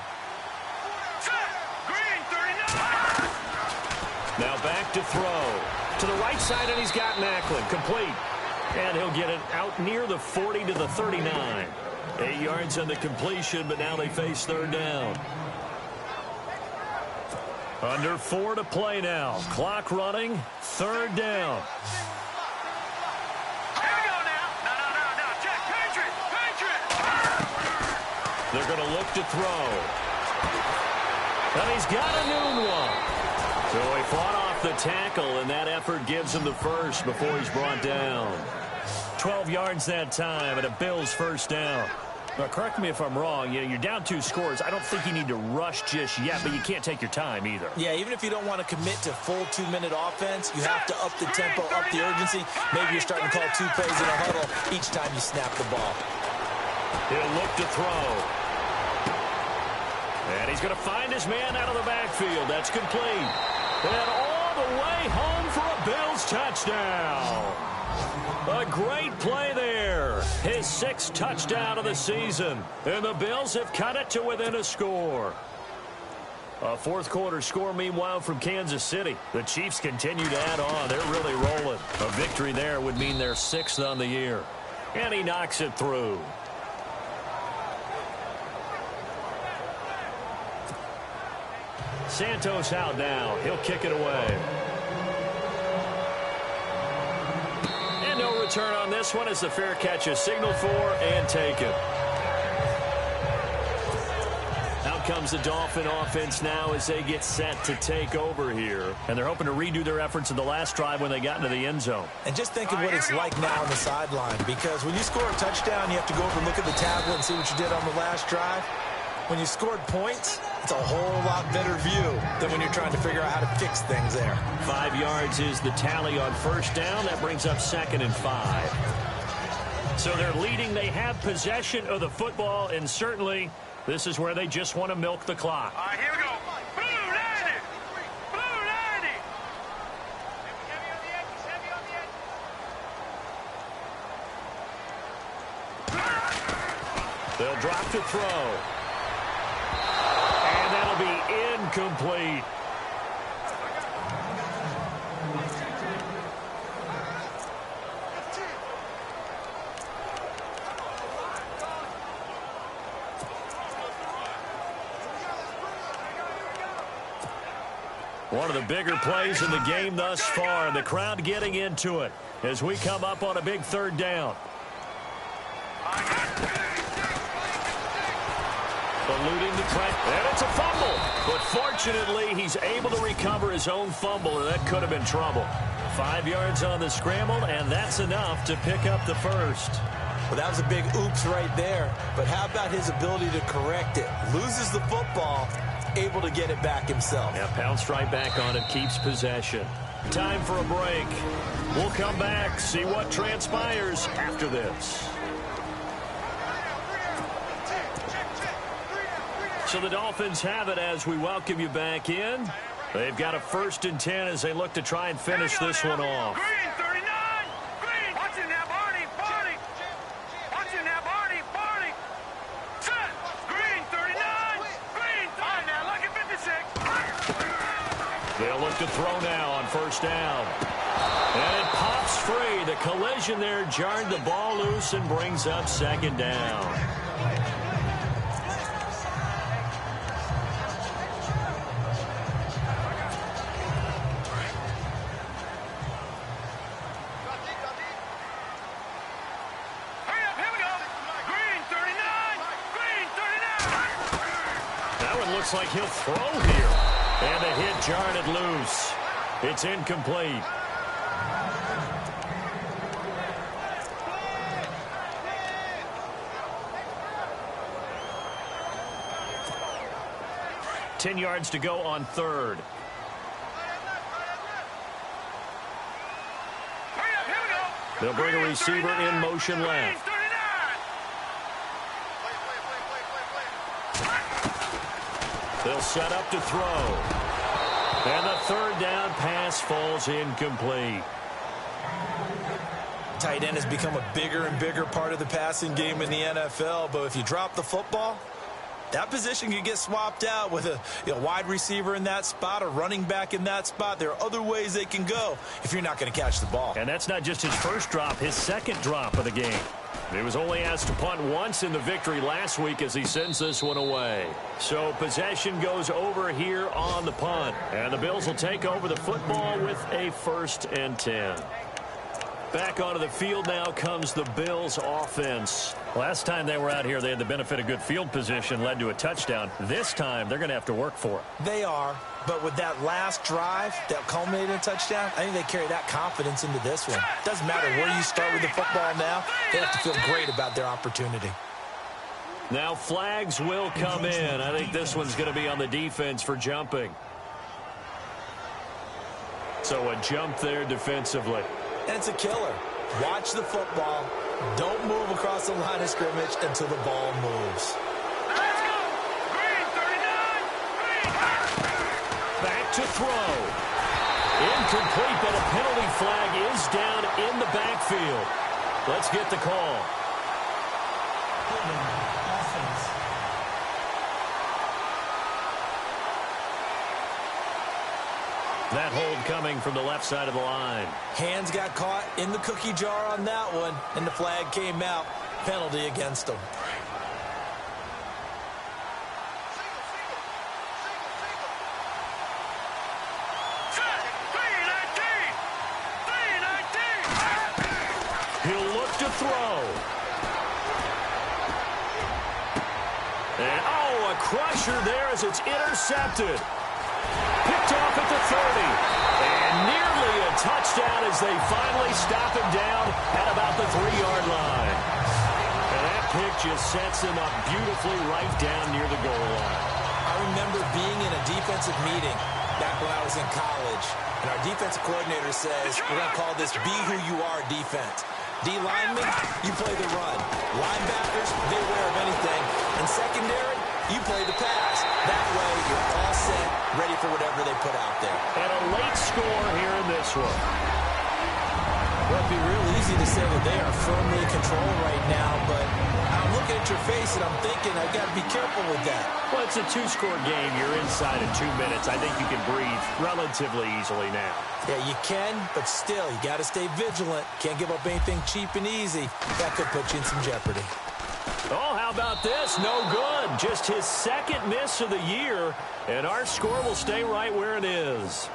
Now back to throw. To the right side, and he's got Macklin. Complete. And he'll get it out near the 40 to the 39. 8 yards on the completion, but now they face third down. Under 4 to play now. Clock running. Third down. Here we go now. No. Check. Patriot. They're going to look to throw. And he's got a new one. So he fought off the tackle, and that effort gives him the first before he's brought down. 12 yards that time, and a Bills first down. Now, correct me if I'm wrong. You're down 2 scores. I don't think you need to rush just yet, but you can't take your time either. Yeah, even if you don't want to commit to full 2-minute offense, you have to up the tempo, up the urgency. Maybe you're starting to call 2 plays in a huddle each time you snap the ball. He'll look to throw. And he's going to find his man out of the backfield. That's complete. And all the way home for a Bills touchdown. A great play there. His 6th touchdown of the season. And the Bills have cut it to within a score. A fourth quarter score, meanwhile, from Kansas City. The Chiefs continue to add on. They're really rolling. A victory there would mean their 6th on the year. And he knocks it through. Santos out now. He'll kick it away. And no return on this one as the fair catch is signaled for and taken. Out comes the Dolphin offense now as they get set to take over here. And they're hoping to redo their efforts in the last drive when they got into the end zone. And just think of what it's like now on the sideline, because when you score a touchdown, you have to go over and look at the tablet and see what you did on the last drive. When you scored points, it's a whole lot better view than when you're trying to figure out how to fix things there. 5 yards is the tally on first down. That brings up 2nd and 5. So they're leading. They have possession of the football, and certainly this is where they just want to milk the clock. All right, here we go. Blue 90. Blue 90. Heavy on the edges. They'll drop to throw. And that'll be incomplete. One of the bigger plays in the game thus far, and the crowd getting into it as we come up on a big third down. Eluding the threat, and it's a fumble. But fortunately, he's able to recover his own fumble, and that could have been trouble. 5 yards on the scramble, and that's enough to pick up the first. Well, that was a big oops right there. But how about his ability to correct it? Loses the football, able to get it back himself. Yeah, pounced right back on it, keeps possession. Time for a break. We'll come back, see what transpires after this. So the Dolphins have it as we welcome you back in. They've got a 1st and 10 as they look to try and finish this one off. Green 39. Green. Watching now, Barney. Barney. Watching now, Barney. Barney. Set. Green 39. Green. All right, now, lucky 56. They'll look to throw now on first down. And it pops free. The collision there jarred the ball loose and brings up 2nd down. looks like he'll throw here. And the hit jarred it loose. It's incomplete. Ten yards to go on third. They'll bring a receiver in motion left. They'll set up to throw. And the third down pass falls incomplete. Tight end has become a bigger and bigger part of the passing game in the NFL, but if you drop the football, that position can get swapped out with a wide receiver in that spot, a running back in that spot. There are other ways they can go if you're not going to catch the ball. And that's not just his first drop, his second drop of the game. He was only asked to punt once in the victory last week as he sends this one away. So possession goes over here on the punt. And the Bills will take over the football with a 1st and 10. Back onto the field now comes the Bills offense. Last time they were out here, they had the benefit of good field position, led to a touchdown. This time, they're going to have to work for it. They are, but with that last drive that culminated in a touchdown, I think they carry that confidence into this one. Doesn't matter where you start with the football now, they have to feel great about their opportunity. Now flags will come in. I think this one's going to be on the defense for jumping. So a jump there defensively. And it's a killer. Watch the football. Don't move across the line of scrimmage until the ball moves. Let's go! Green, 39! Green! Back to throw. Incomplete, but a penalty flag is down in the backfield. Let's get the call. Offense. That hold coming from the left side of the line. Hands got caught in the cookie jar on that one, and the flag came out. Penalty against them. He'll look to throw. And, a crusher there as it's intercepted. Picked off at the 30. And nearly a touchdown as they finally stop him down at about the 3-yard line. And that pick just sets him up beautifully right down near the goal line. I remember being in a defensive meeting back when I was in college, and our defensive coordinator says, we're going to call this Be Who You Are defense. D linemen, you play the run. Linebackers, they're aware of anything. And secondary, you play the pass. That way, you're all set, ready for whatever they put out there. And a late score here in this one. Well, it'd be real easy to say that they are firmly in control right now, but I'm looking at your face and I'm thinking I've got to be careful with that. Well, it's a 2-score game. You're inside in 2 minutes. I think you can breathe relatively easily now. Yeah, you can, but still, you got to stay vigilant. Can't give up anything cheap and easy. That could put you in some jeopardy. Oh, how about this? No good. Just his second miss of the year, and our score will stay right where it is.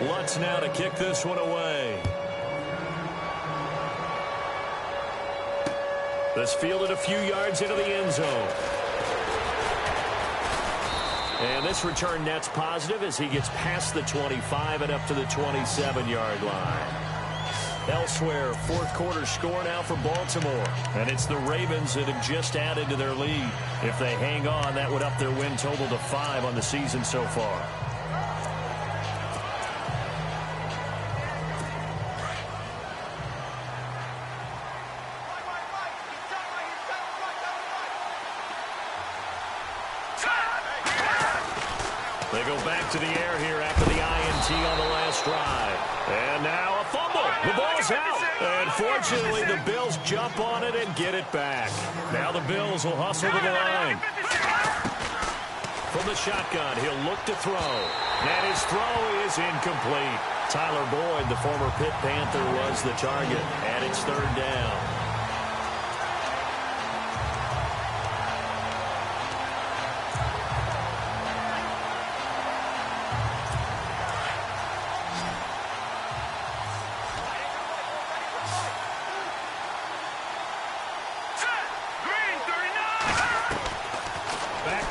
Lutz now to kick this one away. This fielded a few yards into the end zone. And this return net's positive as he gets past the 25 and up to the 27-yard line. Elsewhere, fourth quarter score now for Baltimore. And it's the Ravens that have just added to their lead. If they hang on, that would up their win total to 5 on the season so far. They go back to the air here after the INT on the last drive. And now a fumble. The ball's out. And fortunately, the Bills jump on it and get it back. Now the Bills will hustle to the line. From the shotgun, he'll look to throw. And his throw is incomplete. Tyler Boyd, the former Pitt Panther, was the target. And it's third down.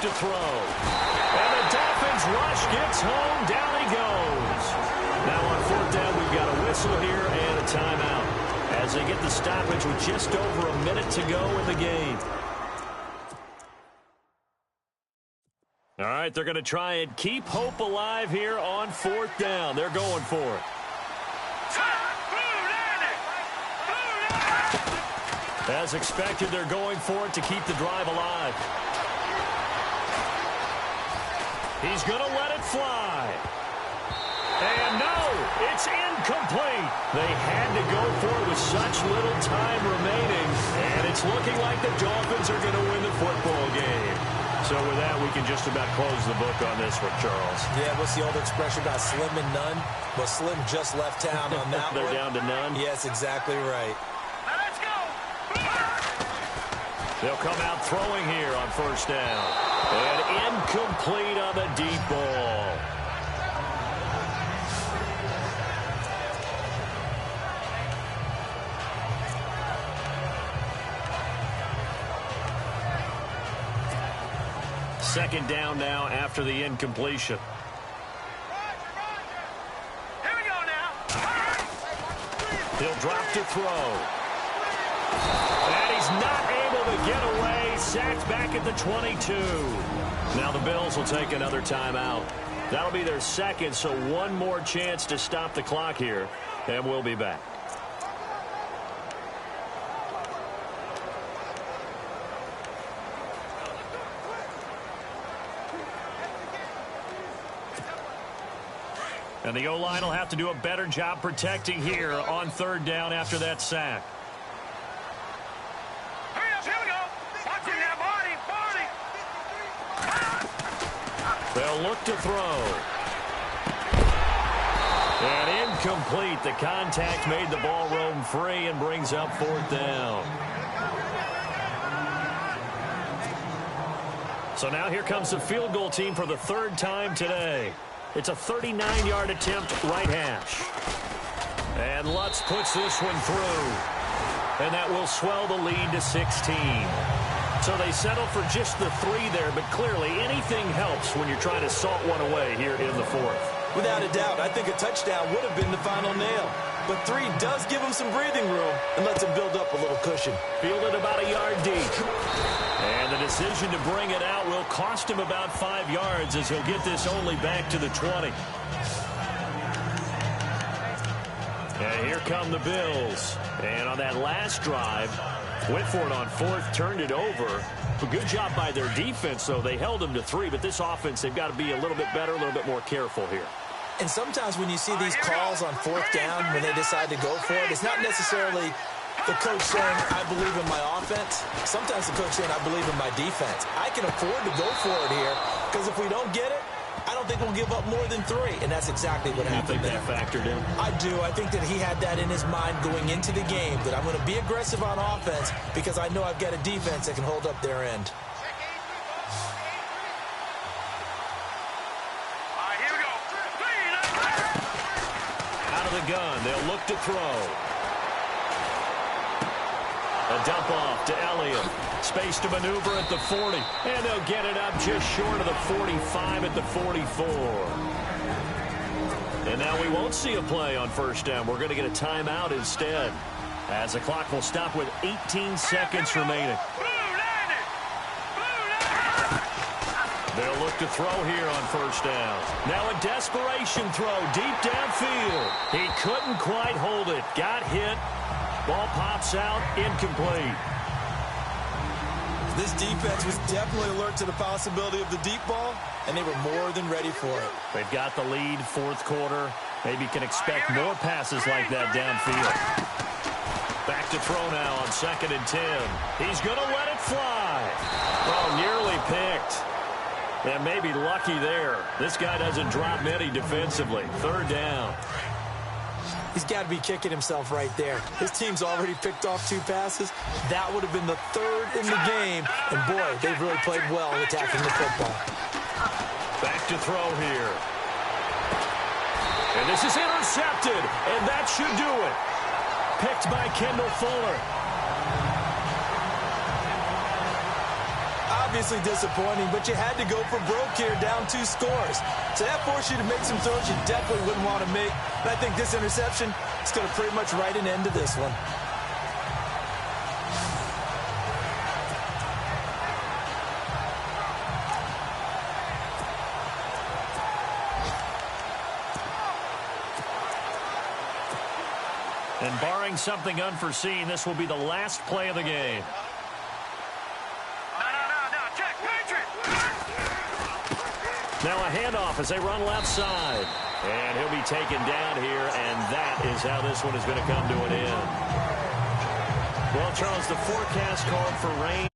to throw. And the Dolphins rush gets home. Down he goes. Now on fourth down, we've got a whistle here and a timeout as they get the stoppage with just over a minute to go in the game. All right, they're going to try and keep hope alive here on fourth down. They're going for it. As expected, they're going for it to keep the drive alive. He's going to let it fly. And no, it's incomplete. They had to go for it with such little time remaining. And it's looking like the Dolphins are going to win the football game. So with that, we can just about close the book on this one, Charles. Yeah, what's the old expression about slim and none? Well, Slim just left town on that They're one. down to none? Yes, exactly right. They'll come out throwing here on first down. And incomplete on the deep ball. Second down now after the incompletion. Here we go now. He'll drop to throw. And he's not able to get away. Sacked back at the 22. Now the Bills will take another timeout. That'll be their second, so one more chance to stop the clock here, and we'll be back. And the O-line will have to do a better job protecting here on third down after that sack. Here we go. Watching that body. They'll look to throw. And incomplete. The contact made the ball roam free and brings up fourth down. So now here comes the field goal team for the third time today. It's a 39-yard attempt, right hash. And Lutz puts this one through. And that will swell the lead to 16. So they settle for just the 3 there, but clearly anything helps when you're trying to salt one away here in the fourth. Without a doubt, I think a touchdown would have been the final nail. But 3 does give him some breathing room and lets him build up a little cushion. Fielded about a yard deep. And the decision to bring it out will cost him about 5 yards as he'll get this only back to the 20. And here come the Bills. And on that last drive, went for it on fourth, turned it over. A good job by their defense, though. They held them to 3, but this offense, they've got to be a little bit better, a little bit more careful here. And sometimes when you see these calls on fourth down, when they decide to go for it, it's not necessarily the coach saying, I believe in my offense. Sometimes the coach saying, I believe in my defense. I can afford to go for it here because if we don't get it, I don't think we'll give up more than 3. And that's exactly what happened there. You think that factored in? I do. I think that he had that in his mind going into the game, that I'm going to be aggressive on offense because I know I've got a defense that can hold up their end. Out of the gun, they'll look to throw. A dump off to Elliott. Space to maneuver at the 40. And they'll get it up just short of the 45 at the 44. And now we won't see a play on first down. We're going to get a timeout instead, as the clock will stop with 18 seconds remaining. They'll look to throw here on first down. Now a desperation throw deep downfield. He couldn't quite hold it. Got hit. Ball pops out, incomplete. This defense was definitely alert to the possibility of the deep ball, and they were more than ready for it. They've got the lead, fourth quarter. Maybe can expect more passes like that downfield. Back to throw now on 2nd and 10. He's going to let it fly. Well, nearly picked. And maybe lucky there. This guy doesn't drop many defensively. Third down. He's got to be kicking himself right there. His team's already picked off 2 passes. That would have been the 3rd in the game. And, boy, they've really played well attacking the football. Back to throw here. And this is intercepted. And that should do it. Picked by Kendall Fuller. I obviously disappointing, but you had to go for broke here, down 2 scores. So that forced you to make some throws you definitely wouldn't want to make. And I think this interception is going to pretty much write an end to this one. And barring something unforeseen, this will be the last play of the game. Now a handoff as they run left side. And he'll be taken down here, and that is how this one is going to come to an end. Well, Charles, the forecast called for rain